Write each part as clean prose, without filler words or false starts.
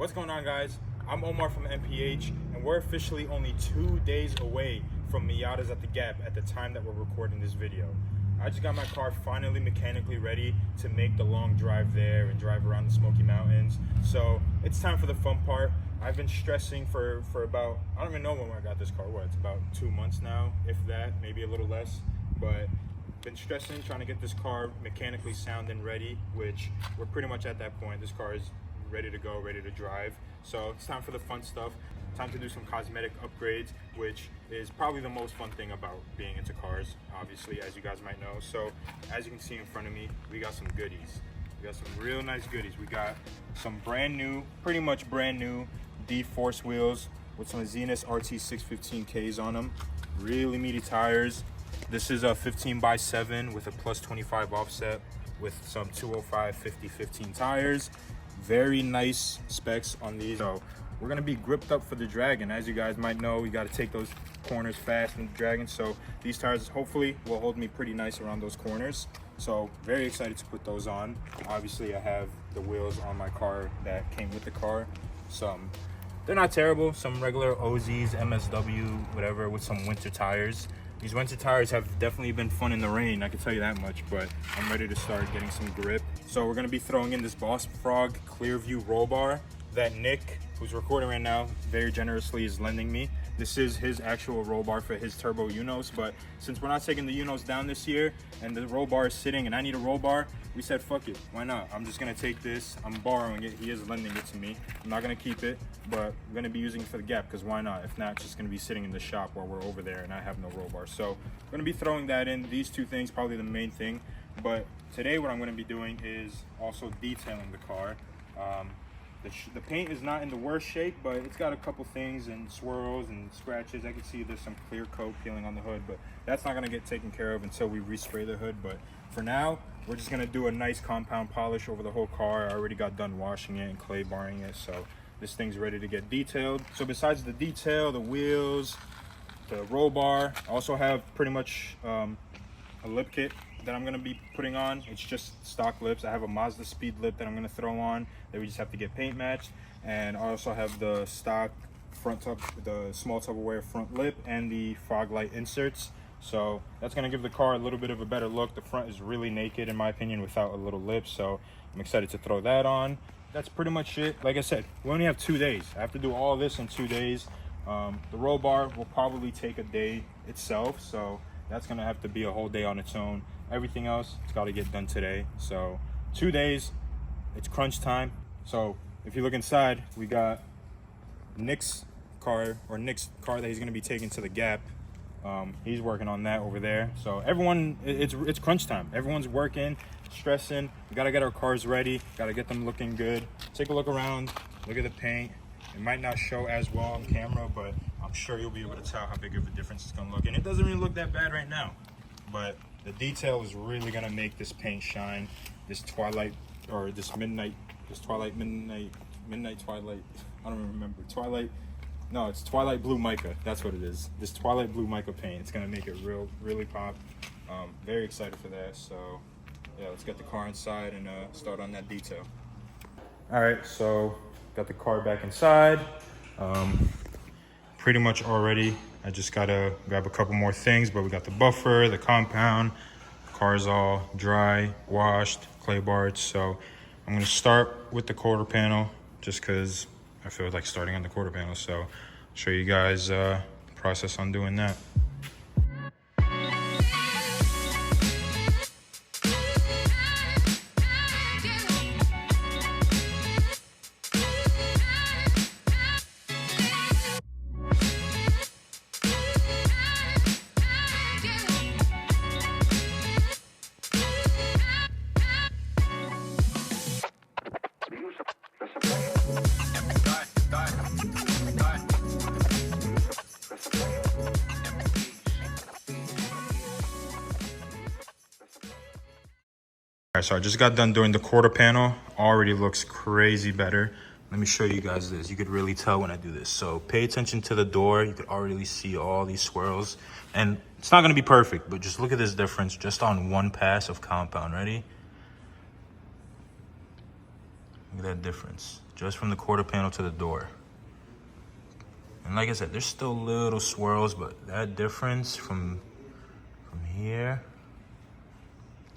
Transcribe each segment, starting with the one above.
What's going on, guys? I'm Omar from MPH, and we're officially only 2 days away from Miatas at the Gap at the time that we're recording this video. I just got my car finally mechanically ready to make the long drive there and drive around the Smoky Mountains. So it's time for the fun part. I've been stressing for about, I don't even know when I got this car. It's about 2 months now, if that, maybe a little less. But been stressing, trying to get this car mechanically sound and ready, which we're pretty much at that point. This car is ready to go, ready to drive. So it's time for the fun stuff. Time to do some cosmetic upgrades, which is probably the most fun thing about being into cars, obviously, as you guys might know. So as you can see in front of me, we got some goodies. We got some real nice goodies. We got some brand new, pretty much brand new D-Force wheels with some Zenith RT 615Ks on them. Really meaty tires. This is a 15x7 with a plus 25 offset with some 205 50/15 tires. Very nice specs on these. So we're gonna be gripped up for the Dragon. As you guys might know, you gotta take those corners fast in the Dragon. So these tires hopefully will hold me pretty nice around those corners. So very excited to put those on. Obviously I have the wheels on my car that came with the car. They're not terrible. Some regular OZs, MSW, whatever, with some winter tires. These winter tires have definitely been fun in the rain, I can tell you that much, but I'm ready to start getting some grip. So we're gonna be throwing in this Boss Frog Clearview roll bar that Nick, who's recording right now, very generously is lending me. This is his actual roll bar for his turbo Unos, but since we're not taking the Unos down this year and the roll bar is sitting and I need a roll bar, we said fuck it, why not? I'm just gonna take this, I'm borrowing it, he is lending it to me. I'm not gonna keep it, but I'm gonna be using it for the Gap, because why not? If not, it's just gonna be sitting in the shop while we're over there and I have no roll bar. So I'm gonna be throwing that in. These two things, probably the main thing. But today what I'm gonna be doing is also detailing the car. The paint is not in the worst shape, but it's got a couple things and swirls and scratches. I can see there's some clear coat peeling on the hood, but that's not gonna get taken care of until we respray the hood. But for now, we're just gonna do a nice compound polish over the whole car. I already got done washing it and clay barring it, so this thing's ready to get detailed. So besides the detail, the wheels, the roll bar, I also have pretty much a lip kit that I'm gonna be putting on. It's just stock lips. I have a Mazda Speed lip that I'm gonna throw on that we just have to get paint matched. And I also have the stock front tub, the small Tupperware front lip and the fog light inserts. So that's gonna give the car a little bit of a better look. The front is really naked in my opinion without a little lip. So I'm excited to throw that on. That's pretty much it. Like I said, we only have 2 days. I have to do all this in 2 days. The roll bar will probably take a day itself. So that's gonna have to be a whole day on its own. Everything else, it's gotta get done today. So 2 days, it's crunch time. So if you look inside, we got Nick's car that he's gonna be taking to the Gap. He's working on that over there. So everyone, it's crunch time. Everyone's working, stressing. We gotta get our cars ready, gotta get them looking good. Take a look around, look at the paint. It might not show as well on camera, but I'm sure you'll be able to tell how big of a difference it's gonna look. And it doesn't really look that bad right now, but the detail is really gonna make this paint shine. This twilight, or this midnight, twilight, I don't remember. No, it's twilight blue mica. That's what it is. This twilight blue mica paint. It's gonna make it really pop. Very excited for that. So yeah, let's get the car inside and start on that detail. All right, so got the car back inside. Pretty much already. I just gotta grab a couple more things, but we got the buffer, the compound. The car's all dry, washed, clay barred. So I'm gonna start with the quarter panel just cause I feel like starting on the quarter panel. So I'll show you guys the process on doing that. All right, so I just got done doing the quarter panel. Already looks crazy better. Let me show you guys this. You could really tell when I do this. So pay attention to the door. You could already see all these swirls. And it's not gonna be perfect, but just look at this difference just on one pass of compound. Ready? Look at that difference. just from the quarter panel to the door. And like I said, there's still little swirls, but that difference from here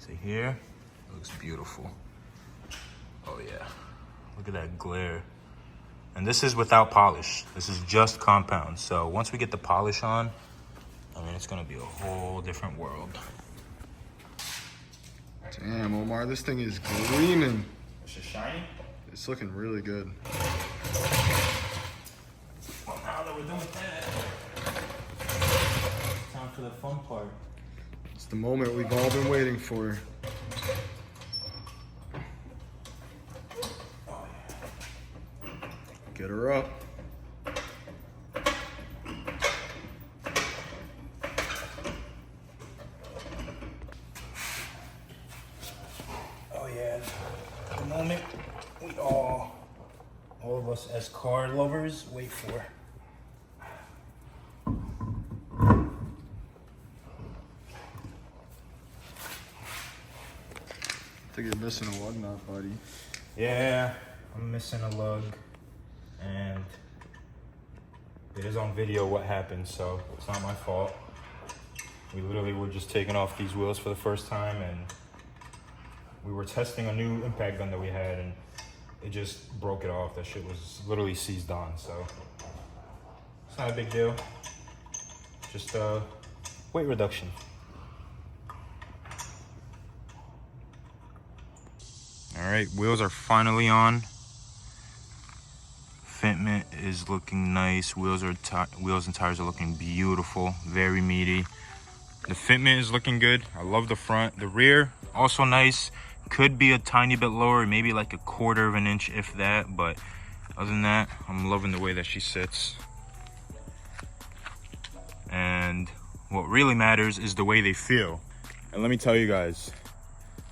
to here looks beautiful. Oh yeah, look at that glare. And this is without polish. This is just compound. So once we get the polish on, I mean, it's gonna be a whole different world. Damn, Omar, this thing is gleaming. It's just shiny? It's looking really good. Well, now that we're done with that, time for the fun part. It's the moment we've all been waiting for. Get her up. Oh yeah, the moment we all of us as car lovers wait for. I think you're missing a lug nut, buddy. Yeah, I'm missing a lug. And it is on video what happened, so it's not my fault. We literally were just taking off these wheels for the first time, and we were testing a new impact gun that we had, and it just broke it off. That shit was literally seized on, so it's not a big deal. Just weight reduction. All right, wheels are finally on. Fitment is looking nice. Wheels and tires are looking beautiful, very meaty. The fitment is looking good. I love the front. The rear also nice. Could be a tiny bit lower, maybe like a quarter of an inch, if that. But other than that, I'm loving the way that she sits. And what really matters is the way they feel. And let me tell you guys,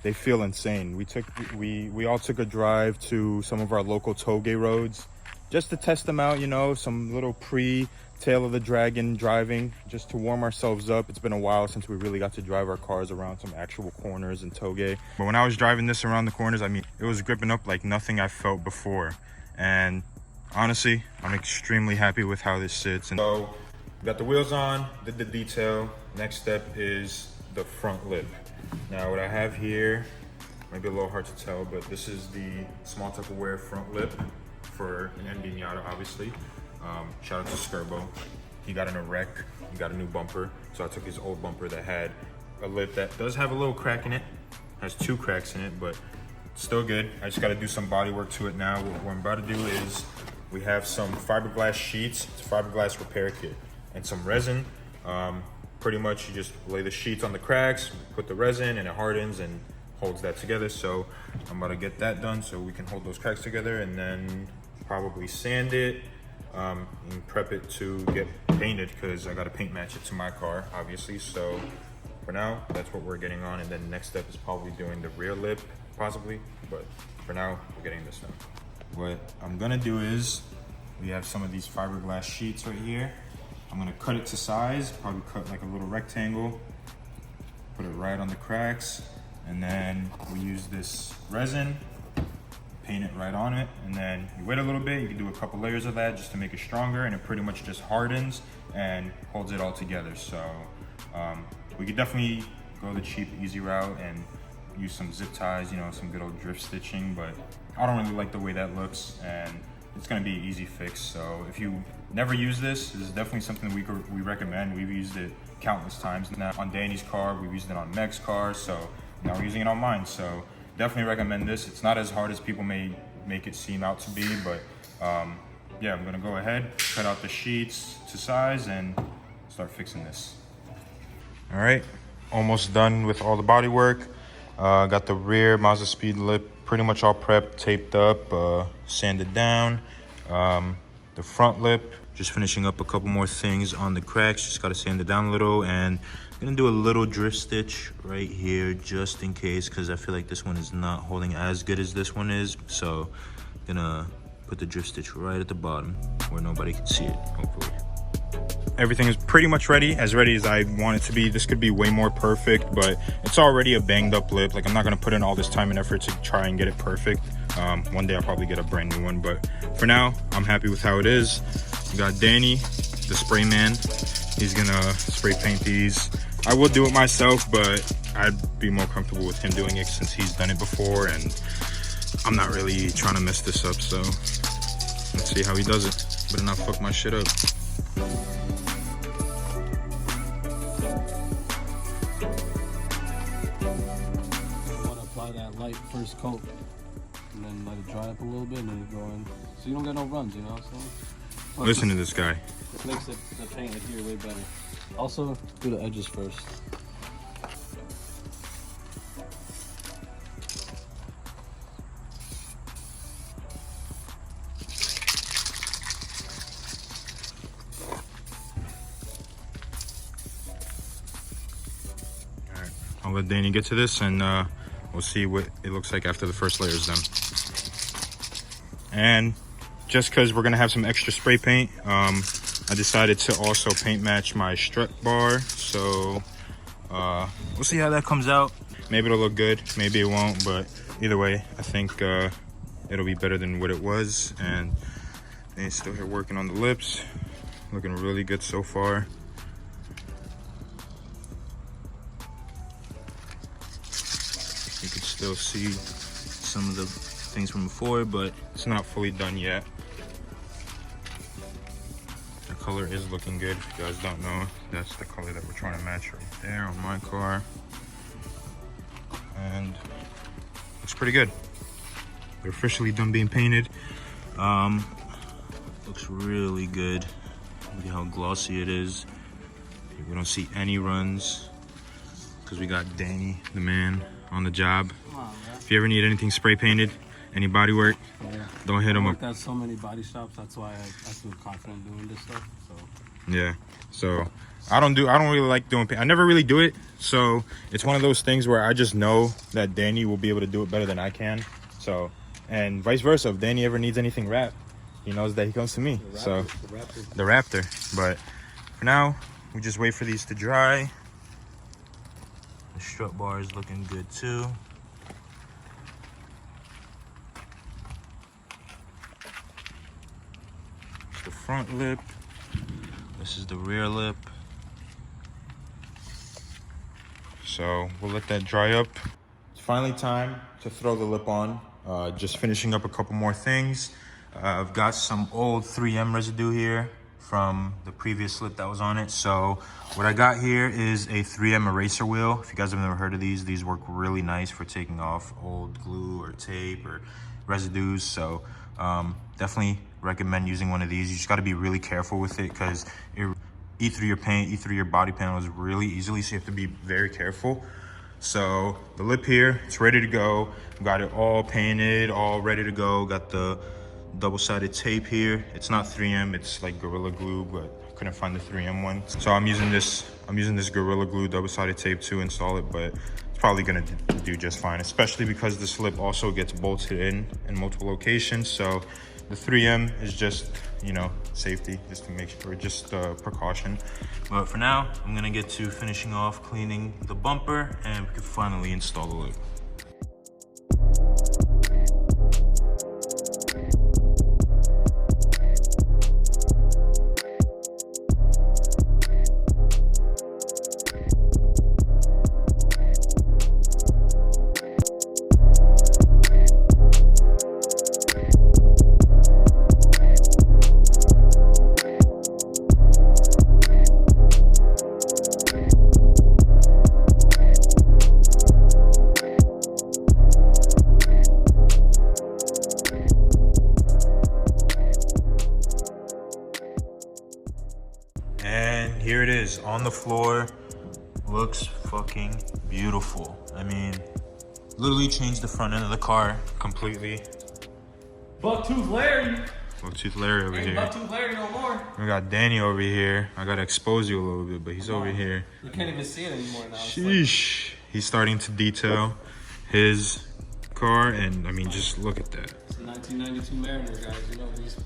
they feel insane. We all took a drive to some of our local tollgate roads, just to test them out, you know, some little pre-Tail of the Dragon driving, just to warm ourselves up. It's been a while since we really got to drive our cars around some actual corners in tollgate. But when I was driving this around the corners, I mean, it was gripping up like nothing I felt before. And honestly, I'm extremely happy with how this sits. And so, we got the wheels on, did the detail. Next step is the front lip. Now, what I have here, might be a little hard to tell, but this is the small Tupperware front lip for an MB Miata, obviously. Shout out to Skirbo. He got in a wreck, he got a new bumper. So I took his old bumper that had a lip that does have a little crack in it. Has 2 cracks in it, but still good. I just gotta do some body work to it now. What I'm about to do is, we have some fiberglass sheets. It's a fiberglass repair kit. And some resin. Pretty much you just lay the sheets on the cracks, put the resin, and it hardens and holds that together. So I'm about to get that done so we can hold those cracks together, and then probably sand it and prep it to get painted, because I got to paint match it to my car, obviously. So for now, that's what we're getting on, and then next step is probably doing the rear lip, possibly. But for now, we're getting this done. What I'm gonna do is, we have some of these fiberglass sheets right here. I'm gonna cut it to size, probably cut like a little rectangle, put it right on the cracks, and then we use this resin, paint it right on it, and then you wait a little bit. You can do a couple layers of that just to make it stronger, and it pretty much just hardens and holds it all together. So we could definitely go the cheap, easy route and use some zip ties, you know, some good old drift stitching, but I don't really like the way that looks, and it's gonna be an easy fix. So if you never use this is definitely something we recommend. We've used it countless times now on Danny's car, we've used it on Meg's car, so now we're using it on mine. So definitely recommend this. It's not as hard as people may make it seem out to be, but yeah, I'm gonna go ahead, cut out the sheets to size, and start fixing this. All right, almost done with all the body work. Got the rear Mazda speed lip pretty much all prepped, taped up, sanded down. The front lip, just finishing up a couple more things on the cracks. Just gotta sand it down a little, and I'm gonna do a little drift stitch right here just in case, because I feel like this one is not holding as good as this one is. So I'm gonna put the drift stitch right at the bottom where nobody can see it, hopefully. Everything is pretty much ready as I want it to be. This could be way more perfect, but it's already a banged up lip. Like, I'm not gonna put in all this time and effort to try and get it perfect. One day I'll probably get a brand new one, but for now, I'm happy with how it is. We got Danny, the spray man. He's gonna spray paint these. I will do it myself, but I'd be more comfortable with him doing it since he's done it before, and I'm not really trying to mess this up, so let's see how he does it. Better not fuck my shit up. That light first coat and then let it dry up a little bit and then you go in so you don't get no runs, you know. So Listen to this guy. This makes the paint adhere way better. Also do the edges first. All right, I'll let Danny get to this, and we'll see what it looks like after the first layer is done. And just because we're gonna have some extra spray paint, I decided to also paint match my strut bar. So we'll see how that comes out. Maybe it'll look good, maybe it won't, but either way, I think it'll be better than what it was. And they're still here working on the lips. Looking really good so far. You can still see some of the things from before, but it's not fully done yet. The color is looking good. If you guys don't know, that's the color that we're trying to match right there on my car. And looks pretty good. They're officially done being painted. Looks really good. Look at how glossy it is. We don't see any runs because we got Danny, the man, on the job. If you ever need anything spray painted, any body work, don't hit him up. I've worked at so many body shops, that's why I feel confident doing this stuff. So yeah, so I don't really like doing paint. I never really do it, so it's one of those things where I just know that Danny will be able to do it better than I can. So, and vice versa, if Danny ever needs anything wrapped, he knows that he comes to me. So the Raptor. But for now, we just wait for these to dry. The strut bar is looking good too. It's the front lip. This is the rear lip. So we'll let that dry up. It's finally time to throw the lip on. Just finishing up a couple more things. I've got some old 3M residue here from the previous lip that was on it. So what I got here is a 3M eraser wheel. If you guys have never heard of these work really nice for taking off old glue or tape or residues. So definitely recommend using one of these. You just got to be really careful with it because it eat through your paint, eat through your body panels really easily. So you have to be very careful. So the lip here, it's ready to go. Got it all painted, all ready to go. Got the double-sided tape here. It's not 3M, it's like Gorilla Glue, but I couldn't find the 3M one. So I'm using this Gorilla Glue double-sided tape to install it, but it's probably gonna do just fine, especially because this lip also gets bolted in multiple locations. So the 3M is just, you know, safety, just to make sure, just precaution. But for now, I'm gonna get to finishing off cleaning the bumper and we can finally install the lip. And here it is on the floor. Looks fucking beautiful. I mean, literally changed the front end of the car completely. Bucktooth Larry. Bucktooth Larry over here. Bucktooth Larry no more. We got Danny over here. I gotta expose you a little bit, but he's over here. You can't even see it anymore now. Sheesh. He's starting to detail his car, and I mean, just look at that. It's the 1992 Mariner, guys. You know, these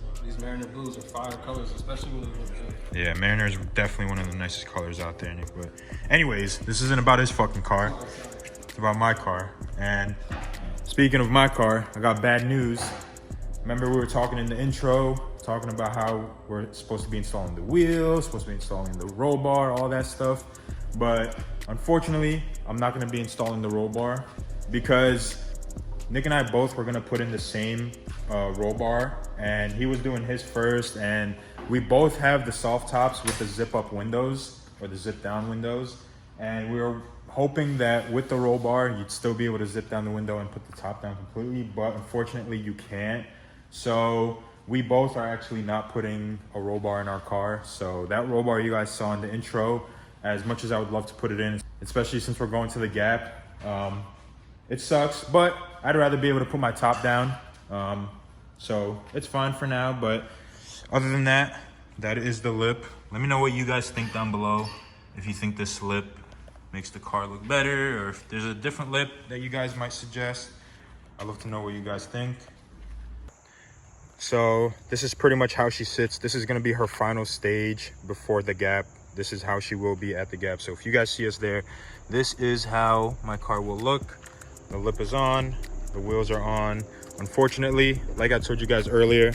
Mariner blues are fire colors, especially when they look good. Yeah, Mariner is definitely one of the nicest colors out there, Nick. But anyways, this isn't about his fucking car. It's about my car. And Speaking of my car, I got bad news. Remember we were talking in the intro, talking about how we're supposed to be installing the wheels, supposed to be installing the roll bar, all that stuff. But unfortunately, I'm not gonna be installing the roll bar because Nick and I both were gonna put in the same roll bar, and he was doing his first, and we both have the soft tops with the zip up windows or the zip down windows. And we were hoping that with the roll bar, you'd still be able to zip down the window and put the top down completely, but unfortunately you can't. So we both are actually not putting a roll bar in our car. So that roll bar you guys saw in the intro, as much as I would love to put it in, especially since we're going to the Gap, it sucks, but I'd rather be able to put my top down. So it's fine for now, but other than that, that is the lip. Let me know what you guys think down below. If you think this lip makes the car look better, or if there's a different lip that you guys might suggest. I'd love to know what you guys think. So this is pretty much how she sits. This is gonna be her final stage before the Gap. This is how she will be at the Gap. So if you guys see us there, this is how my car will look. The lip is on, the wheels are on. Unfortunately, like I told you guys earlier,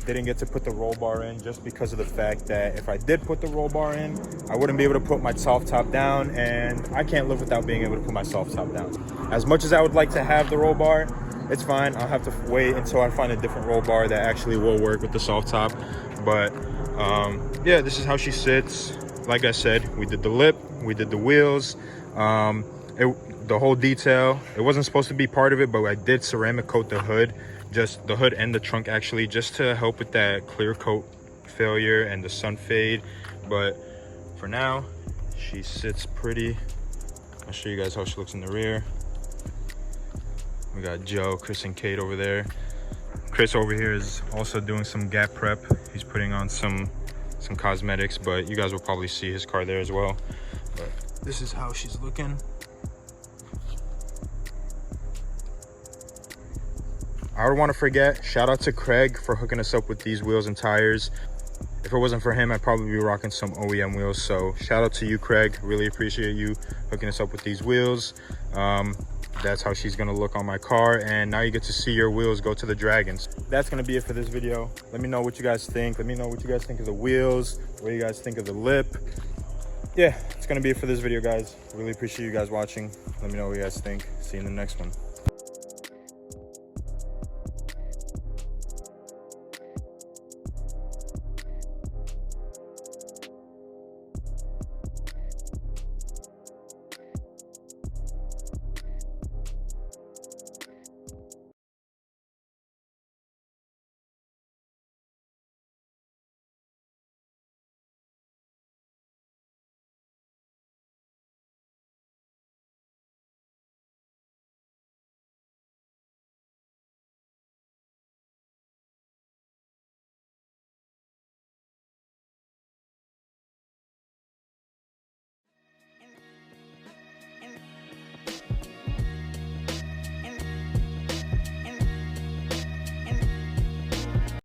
didn't get to put the roll bar in just because of the fact that if I did put the roll bar in, I wouldn't be able to put my soft top down, and I can't live without being able to put my soft top down. As much as I would like to have the roll bar, it's fine. I'll have to wait until I find a different roll bar that actually will work with the soft top. But yeah, this is how she sits. Like I said, we did the lip, we did the wheels, the whole detail. It wasn't supposed to be part of it, but I did ceramic coat the hood. Just the hood and the trunk actually, just to help with that clear coat failure and the sun fade. But for now, she sits pretty. I'll show you guys how she looks in the rear. We got Joe, Chris, and Kate over there. Chris over here is also doing some Gap prep. He's putting on some cosmetics, but you guys will probably see his car there as well. But this is how she's looking. I don't want to forget, shout out to Craig for hooking us up with these wheels and tires. If it wasn't for him, I'd probably be rocking some OEM wheels. So shout out to you, Craig. Really appreciate you hooking us up with these wheels. That's how she's gonna look on my car. And now you get to see your wheels go to the Dragons. That's gonna be it for this video. Let me know what you guys think. Let me know what you guys think of the wheels, what you guys think of the lip. Yeah, it's gonna be it for this video, guys. Really appreciate you guys watching. Let me know what you guys think. See you in the next one.